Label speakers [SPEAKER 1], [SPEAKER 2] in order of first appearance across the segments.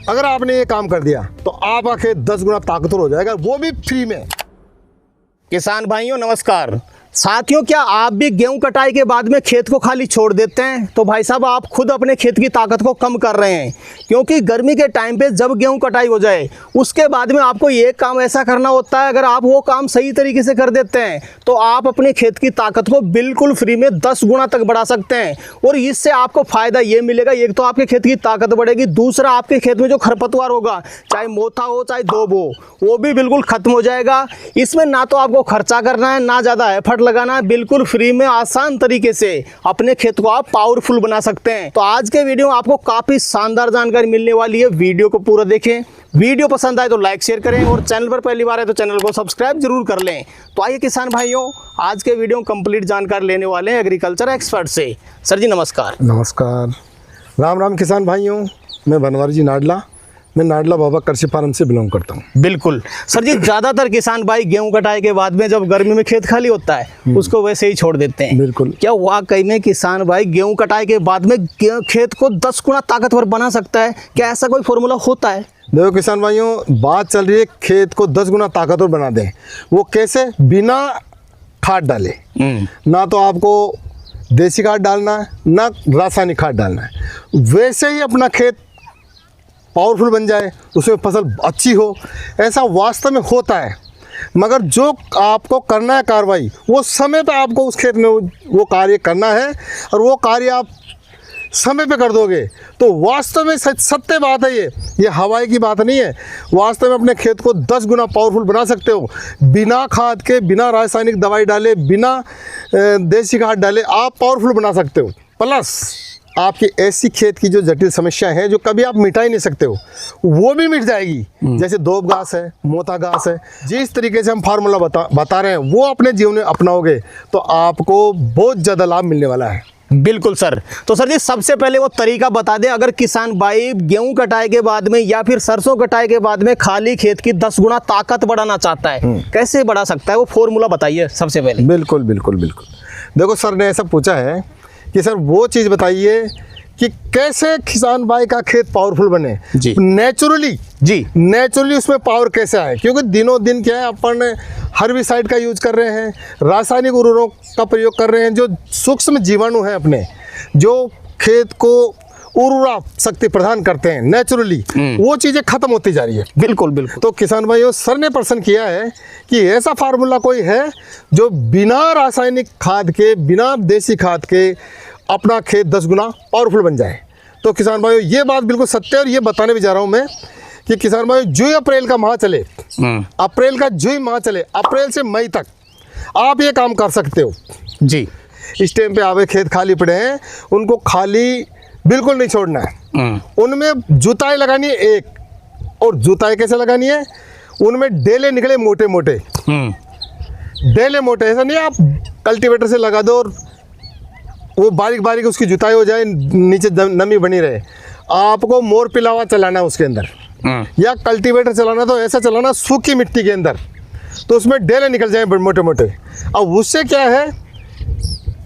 [SPEAKER 1] अगर आपने ये काम कर दिया तो आपका खेत 10 गुना ताकतवर हो जाएगा, वो भी फ्री में।
[SPEAKER 2] किसान भाइयों नमस्कार। साथियों, क्या आप भी गेहूं कटाई के बाद में खेत को खाली छोड़ देते हैं? तो भाई साहब, आप खुद अपने खेत की ताकत को कम कर रहे हैं, क्योंकि गर्मी के टाइम पे जब गेहूं कटाई हो जाए उसके बाद में आपको ये काम ऐसा करना होता है। अगर आप वो काम सही तरीके से कर देते हैं तो आप अपने खेत की ताकत को बिल्कुल फ्री में 10 गुना तक बढ़ा सकते हैं। और इससे आपको फायदा ये मिलेगा, एक तो आपके खेत की ताकत बढ़ेगी, दूसरा आपके खेत में जो खरपतवार होगा, चाहे मोथा हो चाहे दोब हो, वो भी बिल्कुल खत्म हो जाएगा। इसमें ना तो आपको खर्चा करना है, ना ज़्यादा एफर्ट लगाना है, बिल्कुल फ्री में आसान तरीके से अपने खेत को आप पावरफुल बना सकते हैं। तो आज के वीडियो में आपको काफी शानदार जानकारी मिलने वाली है, वीडियो को पूरा देखें। वीडियो पसंद आए तो लाइक शेयर करें और चैनल पर पहली बार है तो चैनल को सब्सक्राइब जरूर कर लें। तो आइए किसान भाइयों, आज के वीडियो में कंप्लीट जानकारी लेने वाले हैं एग्रीकल्चर एक्सपर्ट से। सर जी नमस्कार।
[SPEAKER 1] नमस्कार, राम राम किसान भाइयों। मैं बनवारी जी नाडला, मैं नाडला बाबा कृषि फार्म से बिलोंग करता हूँ।
[SPEAKER 2] बिल्कुल सर जी, ज़्यादातर किसान भाई गेहूं कटाई के बाद में जब गर्मी में खेत खाली होता है उसको वैसे ही छोड़ देते हैं।
[SPEAKER 1] बिल्कुल।
[SPEAKER 2] क्या वाकई में किसान भाई गेहूं कटाई के बाद में खेत को 10 गुना ताकतवर बना सकता है? क्या ऐसा कोई फॉर्मूला होता है?
[SPEAKER 1] देखो किसान भाइयों, बात चल रही है खेत को 10 गुना ताकतवर बना दें। वो कैसे? बिना खाद डाले। ना तो आपको देसी खाद डालना है, ना रासायनिक खाद डालना है, वैसे ही अपना खेत पावरफुल बन जाए, उसमें फसल अच्छी हो, ऐसा वास्तव में होता है। मगर जो आपको करना है कार्रवाई, वो समय पे आपको उस खेत में वो कार्य करना है, और वो कार्य आप समय पे कर दोगे तो वास्तव में सत्य बात है, ये हवाई की बात नहीं है। वास्तव में अपने खेत को 10 गुना पावरफुल बना सकते हो, बिना खाद के, बिना रासायनिक दवाई डाले, बिना देसी खाद डाले आप पावरफुल बना सकते हो। प्लस आपकी ऐसी खेत की जो जटिल समस्या है जो कभी आप मिटा ही नहीं सकते हो, वो भी मिट जाएगी। जैसे दोब घास है, मोथा घास है, जिस तरीके से हम फार्मूला बता रहे हैं वो अपने जीवन में अपनाओगे तो आपको बहुत ज़्यादा लाभ मिलने वाला है।
[SPEAKER 2] बिल्कुल सर। तो सर जी, सबसे पहले वो तरीका बता दें, अगर किसान भाई गेहूं कटाई के बाद में या फिर सरसों कटाई के बाद में खाली खेत की 10 गुना ताकत बढ़ाना चाहता है, कैसे बढ़ा सकता है? वो फॉर्मूला बताइए सबसे पहले।
[SPEAKER 1] बिल्कुल बिल्कुल बिल्कुल। देखो सर ने ऐसा पूछा है कि सर वो चीज़ बताइए कि कैसे किसान भाई का खेत पावरफुल बने
[SPEAKER 2] जी।
[SPEAKER 1] नेचुरली उसमें पावर कैसे आए, क्योंकि दिनों दिन क्या है, अपन हर्बिसाइड का यूज कर रहे हैं, रासायनिक उर्वरकों का प्रयोग कर रहे हैं, जो सूक्ष्म जीवाणु हैं अपने, जो खेत को उर्वरा शक्ति प्रदान करते हैं नेचुरली, वो चीज़ें खत्म होती जा रही है।
[SPEAKER 2] बिल्कुल बिल्कुल।
[SPEAKER 1] तो किसान भाइयों, सर ने प्रश्न किया है कि ऐसा फार्मूला कोई है जो बिना रासायनिक खाद के, बिना देसी खाद के अपना खेत 10 गुना पावरफुल बन जाए। तो किसान भाइयों, ये बात बिल्कुल सत्य है, और ये बताने भी जा रहा हूँ मैं कि किसान भाइयों, जो अप्रैल का माह चले, अप्रैल का जो माह चले, अप्रैल से मई तक आप ये काम कर सकते हो
[SPEAKER 2] जी।
[SPEAKER 1] इस टाइम पे आपके खेत खाली पड़े हैं, उनको खाली बिल्कुल नहीं छोड़ना है। उनमें जुताई लगानी है एक, और जुताई कैसे लगानी है? उनमें डेले निकले मोटे मोटे, डेले मोटे। ऐसा नहीं आप कल्टीवेटर से लगा दो और वो बारीक बारीक उसकी जुताई हो जाए, नीचे नमी बनी रहे। आपको मोर पिलावा चलाना है उसके अंदर, या कल्टीवेटर चलाना तो ऐसा चलाना सूखी मिट्टी के अंदर, तो उसमें डेले निकल जाए मोटे मोटे। अब उससे क्या है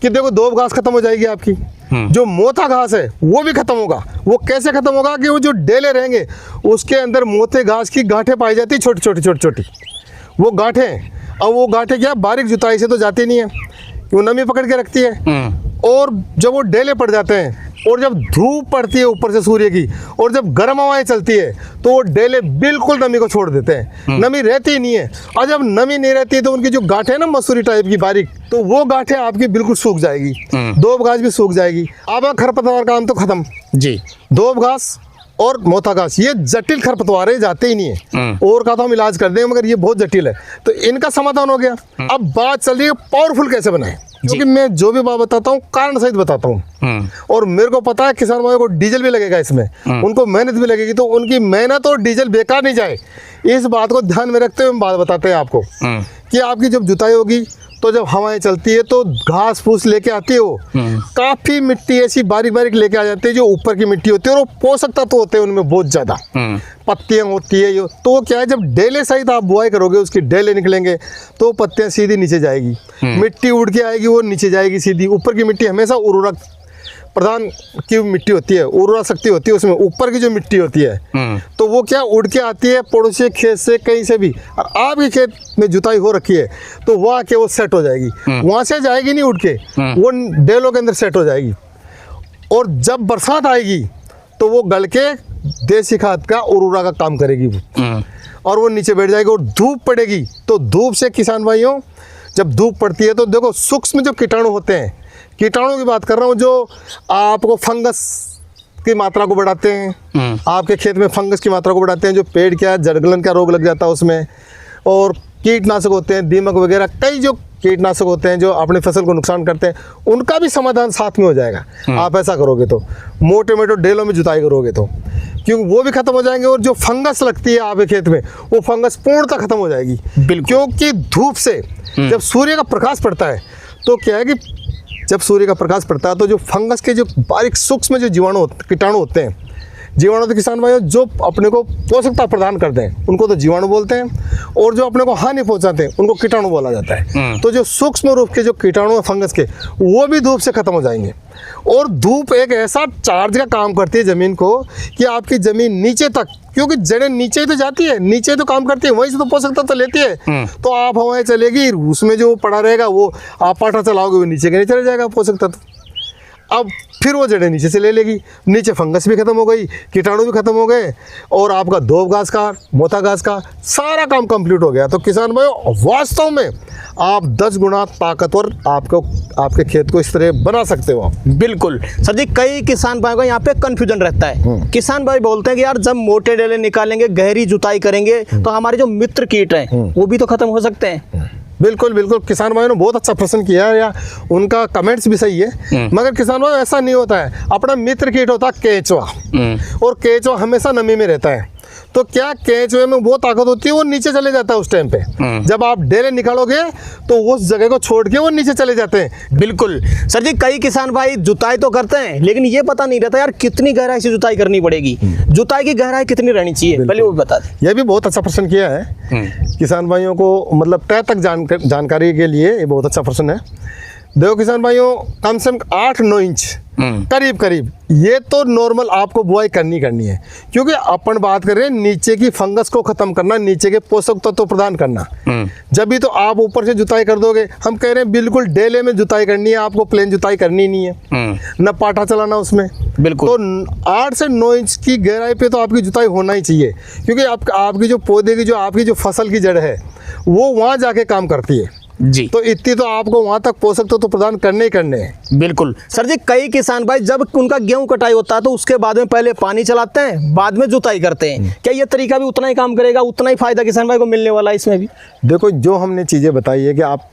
[SPEAKER 1] कि देखो, दोब घास खत्म हो जाएगी आपकी, जो मोथा घास है वो भी खत्म होगा। वो कैसे खत्म होगा कि वो जो डेले रहेंगे उसके अंदर मोथे घास की गांठें पाई जाती, छोटी छोटी छोटी छोटी वो गांठें। अब वो गांठें क्या बारीक जुताई से तो जाती नहीं है, वो नमी पकड़ के रखती है। और जब वो डेले पड़ जाते हैं, और जब धूप पड़ती है ऊपर से सूर्य की, और जब गर्म हवाएं चलती है, तो वो डेले बिल्कुल नमी को छोड़ देते हैं, नमी रहती ही नहीं है। और जब नमी नहीं रहती है तो उनकी जो गांठें है ना मसूरी टाइप की बारीक, तो वो गांठें आपकी बिल्कुल सूख जाएगी, दोब घास भी सूख जाएगी। अब खरपतवार काम तो खत्म जी। दोब घास और मोथा घास ये जटिल खरपतवार है, जाते ही नहीं है। और का तो हम इलाज कर देंगे, मगर ये बहुत जटिल है, तो इनका समाधान हो गया। अब बात चल रही है पावरफुल कैसे बनाए, क्योंकि मैं जो भी बात बताता हूँ कारण सहित बताता हूँ, और मेरे को पता है किसान भाइयों को डीजल भी लगेगा इसमें, उनको मेहनत भी लगेगी, तो उनकी मेहनत और डीजल बेकार नहीं जाए, इस बात को ध्यान में रखते हुए हम बात बताते हैं आपको कि आपकी जब जुताई होगी तो जब हवाएं चलती है तो घास फूस लेके आती है, वो काफी मिट्टी ऐसी बारीक बारीक लेके आ जाती है, जो ऊपर की मिट्टी होती है, और वो पोषक तत्व होते हैं उनमें बहुत ज्यादा, पत्तियां होती है यो। तो वो क्या है, जब डेले सहित आप बुआई करोगे, उसकी डेले निकलेंगे तो पत्तियां सीधी नीचे जाएगी, मिट्टी उड़ के आएगी, वो नीचे जाएगी सीधी। ऊपर की मिट्टी हमेशा उर्वरक प्रधान की मिट्टी होती है, उर्वरा शक्ति होती है, उसमें ऊपर की जो मिट्टी होती है तो वो क्या उड़ के आती है पड़ोसी खेत से कहीं से भी, और आपके खेत में जुताई हो रखी है तो वह आके वो सेट हो जाएगी, वहाँ से जाएगी नहीं उड़ के, वो डेलों के अंदर सेट हो जाएगी। और जब बरसात आएगी तो वो गल के देसी खाद का उर्वरा का काम करेगी वो, और वो नीचे बैठ जाएगी। और धूप पड़ेगी तो धूप से किसान भाइयों, जब धूप पड़ती है तो देखो सूक्ष्म जो कीटाणु होते हैं, कीटाणु की बात कर रहा हूँ, जो आपको फंगस की मात्रा को बढ़ाते हैं, आपके खेत में फंगस की मात्रा को बढ़ाते हैं, जो पेड़ क्या जड़गलन का रोग लग जाता है उसमें, और कीटनाशक होते हैं, दीमक वगैरह कई जो कीटनाशक होते हैं जो अपनी फसल को नुकसान करते हैं, उनका भी समाधान साथ में हो जाएगा। आप ऐसा करोगे तो, मोटे मोटे ढेलों में जुताई करोगे तो, क्योंकि वो भी खत्म हो जाएंगे, और जो फंगस लगती है आपके खेत में वो फंगस पूर्णतः खत्म हो जाएगी। क्योंकि धूप से जब सूर्य का प्रकाश पड़ता है तो क्या है कि जब सूर्य का प्रकाश पड़ता है तो जो फंगस के जो बारीक सूक्ष्म जो कीटाणु होते हैं, जीवाणु तो किसान भाइयों जो अपने को पोषकता प्रदान करते हैं उनको तो जीवाणु बोलते हैं, और जो अपने को हानि पहुंचाते हैं उनको कीटाणु बोला जाता है। तो जो सूक्ष्म रूप के जो कीटाणु है फंगस के, वो भी धूप से खत्म हो जाएंगे। और धूप एक ऐसा चार्ज का काम करती है ज़मीन को कि आपकी ज़मीन नीचे तक, क्योंकि जड़ें नीचे ही तो जाती है, नीचे तो काम करती है, वहीं से तो पोषक तत्व लेती है। तो आप हवाएं चलेगी, उसमें जो पड़ा रहेगा वो आप पाटा चलाओगे वो नीचे के नीचे चले जाएगा पोषक तत्व। अब फिर वो जड़ें नीचे से ले लेगी, नीचे फंगस भी खत्म हो गई, कीटाणु भी खत्म हो गए, और आपका दोब घास का, मोथा घास का सारा काम कंप्लीट हो गया। तो किसान भाइयों वास्तव में आप 10 गुना ताकतवर आपके खेत को इस तरह बना सकते हो।
[SPEAKER 2] बिल्कुल सर जी, कई किसान भाई को यहाँ पे कंफ्यूजन रहता है। किसान भाई बोलते हैं कि यार जब मोटे डेले निकालेंगे, गहरी जुताई करेंगे तो हमारे जो मित्र कीट हैं वो भी तो खत्म हो सकते हैं।
[SPEAKER 1] बिल्कुल बिल्कुल, किसान भाइयों ने बहुत अच्छा प्रश्न किया है, या उनका कमेंट्स भी सही है। मगर किसान भाइयों ऐसा नहीं होता है, अपना मित्र कीट होता है केंचुआ, और केंचुआ हमेशा नमी में रहता है। तो क्या केंचुए में वो ताकत होती है, वो नीचे चले जाता है उस टाइम पे। जब आप डेले निकालोगे तो उस जगह को छोड़ के वो नीचे चले जाते हैं।
[SPEAKER 2] बिल्कुल सर जी, कई किसान भाई जुताई तो करते हैं लेकिन ये पता नहीं रहता यार कितनी गहराई से जुताई करनी पड़ेगी, जुताई की गहराई कितनी रहनी चाहिए, पहले वो बता दें।
[SPEAKER 1] ये भी बहुत अच्छा प्रश्न किया है किसान भाइयों को, मतलब तय तक जानकारी के लिए ये बहुत अच्छा प्रश्न है। देखो किसान भाइयों, कम से कम 8-9 इंच करीब करीब ये तो नॉर्मल आपको बुआई करनी है, क्योंकि अपन बात कर रहे हैं नीचे की फंगस को खत्म करना, नीचे के पोषक तत्व तो प्रदान करना। जब भी तो आप ऊपर से जुताई कर दोगे, हम कह रहे हैं बिल्कुल डेले में जुताई करनी है, आपको प्लेन जुताई करनी नहीं है, न पाटा चलाना उसमें।
[SPEAKER 2] बिल्कुल,
[SPEAKER 1] तो 8 से 9 इंच की गहराई पे तो आपकी जुताई होना ही चाहिए, क्योंकि आपकी जो पौधे की, जो आपकी जो फसल की जड़ है वो वहाँ जाके काम करती है
[SPEAKER 2] जी।
[SPEAKER 1] तो इतनी तो आपको वहां तक पोषक तत्व तो प्रदान करने ही करने हैं।
[SPEAKER 2] बिल्कुल सर जी, कई किसान भाई जब उनका गेहूं कटाई होता है तो उसके बाद में पहले पानी चलाते हैं, बाद में जुताई करते हैं। क्या ये तरीका भी उतना ही काम करेगा, उतना ही फायदा किसान भाई को मिलने वाला है इसमें भी?
[SPEAKER 1] देखो, जो हमने चीज़ें बताई है कि आप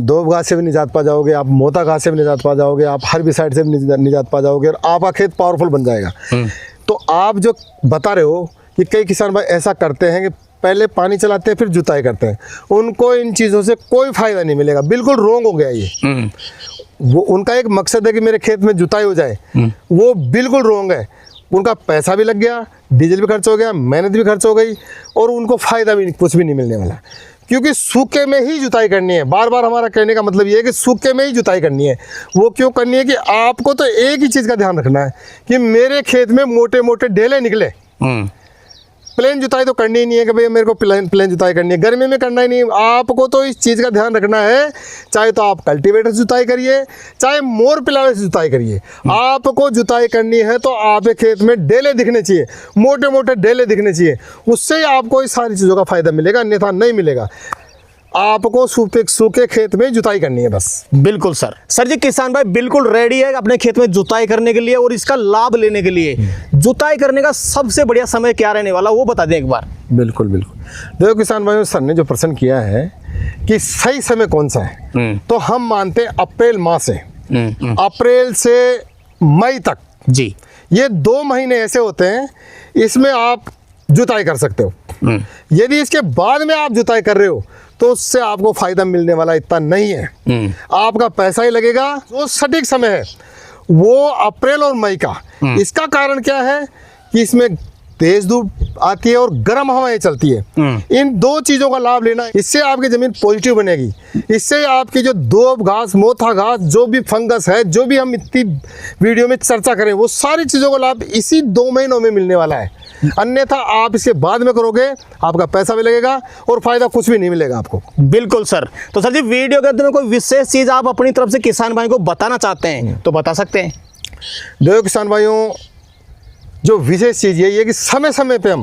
[SPEAKER 1] दोब घास से भी निजात पा जाओगे, आप मोता घास से भी निजात पा जाओगे, आप हर्बिसाइड से भी निजात पा जाओगे, और आपका खेत पावरफुल बन जाएगा। तो आप जो बता रहे हो कि कई किसान भाई ऐसा करते हैं कि पहले पानी चलाते हैं फिर जुताई करते हैं, उनको इन चीज़ों से कोई फायदा नहीं मिलेगा, बिल्कुल रॉन्ग हो गया ये। वो उनका एक मकसद है कि मेरे खेत में जुताई हो जाए, वो बिल्कुल रॉन्ग है। उनका पैसा भी लग गया, डीजल भी खर्च हो गया, मेहनत भी खर्च हो गई, और उनको फ़ायदा भी कुछ भी नहीं मिलने वाला, क्योंकि सूखे में ही जुताई करनी है। बार बार हमारा कहने का मतलब ये है कि सूखे में ही जुताई करनी है। वो क्यों करनी है कि आपको तो एक ही चीज़ का ध्यान रखना है कि मेरे खेत में मोटे मोटे ढेले निकले। प्लेन जुताई तो करनी ही नहीं है कि भैया मेरे को प्लेन जुताई करनी है, गर्मी में करना ही नहीं। आपको तो इस चीज़ का ध्यान रखना है, चाहे तो आप कल्टीवेटर से जुताई करिए, चाहे मोर पिलावे से जुताई करिए, आपको जुताई करनी है तो आपके खेत में डेले दिखने चाहिए, मोटे मोटे डेले दिखने चाहिए। उससे ही आपको इस सारी चीज़ों का फायदा मिलेगा, अन्यथा नहीं मिलेगा। आपको सूखे खेत में जुताई करनी है बस।
[SPEAKER 2] बिल्कुल सर जी, किसान भाई बिल्कुल रेडी है अपने खेत में जुताई करने के लिए और इसका लाभ लेने के लिए। जुताई करने का सबसे बढ़िया समय क्या रहने वाला, वो बता दें एक बार।
[SPEAKER 1] बिल्कुल बिल्कुल, देखो किसान भाइयों, सर ने जो प्रश्न किया है कि सही समय कौन सा है, तो हम मानते हैं अप्रैल माह से, अप्रैल से मई तक
[SPEAKER 2] जी,
[SPEAKER 1] ये 2 महीने ऐसे होते हैं, इसमें आप जुताई कर सकते हो। यदि इसके बाद में आप जुताई कर रहे हो तो उससे आपको फायदा मिलने वाला इतना नहीं है, आपका पैसा ही लगेगा। जो सटीक समय है वो अप्रैल और मई का। इसका कारण क्या है कि इसमें तेज धूप आती है और गर्म हवाएं चलती है। इन दो चीज़ों का लाभ लेना, इससे आपकी ज़मीन पॉजिटिव बनेगी। इससे आपकी जो दोब घास, मोथा घास, जो भी फंगस है, जो भी हम इतनी वीडियो में चर्चा करें, वो सारी चीज़ों का लाभ इसी 2 महीनों में मिलने वाला है। अन्यथा आप इसे बाद में करोगे, आपका पैसा भी लगेगा और फायदा कुछ भी नहीं मिलेगा आपको।
[SPEAKER 2] बिल्कुल सर। तो सर जी, वीडियो के अंत में कोई विशेष चीज़ आप अपनी तरफ से किसान भाई को बताना चाहते हैं तो बता सकते हैं।
[SPEAKER 1] देखो किसान भाइयों, जो विशेष चीज़ ये है कि समय समय पे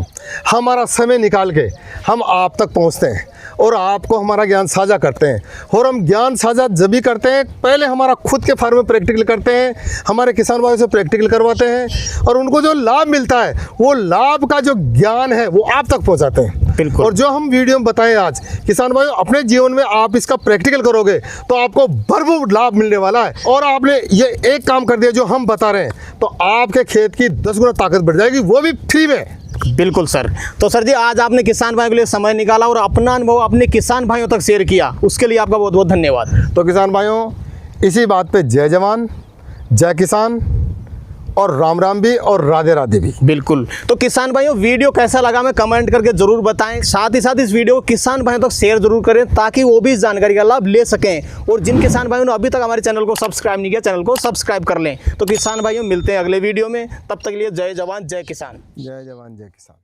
[SPEAKER 1] हमारा समय निकाल के हम आप तक पहुंचते हैं और आपको हमारा ज्ञान साझा करते हैं। और हम ज्ञान साझा जब भी करते हैं, पहले हमारा खुद के फार्म में प्रैक्टिकल करते हैं, हमारे किसान भाइयों से प्रैक्टिकल करवाते हैं और उनको जो लाभ मिलता है, वो लाभ का जो ज्ञान है वो आप तक पहुंचाते हैं।
[SPEAKER 2] बिल्कुल।
[SPEAKER 1] और जो हम वीडियो में बताएं आज, किसान भाइयों अपने जीवन में आप इसका प्रैक्टिकल करोगे तो आपको भरपूर लाभ मिलने वाला है। और आपने ये एक काम कर दिया जो हम बता रहे हैं, तो आपके खेत की 10 गुना ताकत बढ़ जाएगी, वो भी फ्री में।
[SPEAKER 2] बिल्कुल सर। तो सर जी, आज आपने किसान भाइयों के लिए समय निकाला और अपना अनुभव अपने किसान भाइयों तक शेयर किया, उसके लिए आपका बहुत बहुत धन्यवाद।
[SPEAKER 1] तो किसान भाइयों, इसी बात पे जय जवान, जय किसान और राम राम भी और राधे राधे भी।
[SPEAKER 2] बिल्कुल। तो किसान भाइयों, वीडियो कैसा लगा मैं कमेंट करके जरूर बताएं। साथ ही साथ इस वीडियो को किसान भाइयों तक शेयर जरूर करें ताकि वो भी इस जानकारी का लाभ ले सकें। और जिन किसान भाइयों ने अभी तक हमारे चैनल को सब्सक्राइब नहीं किया, चैनल को सब्सक्राइब कर लें। तो किसान भाइयों, मिलते हैं अगले वीडियो में, तब तक के लिए जय जवान जय किसान।
[SPEAKER 1] जय जवान जय किसान।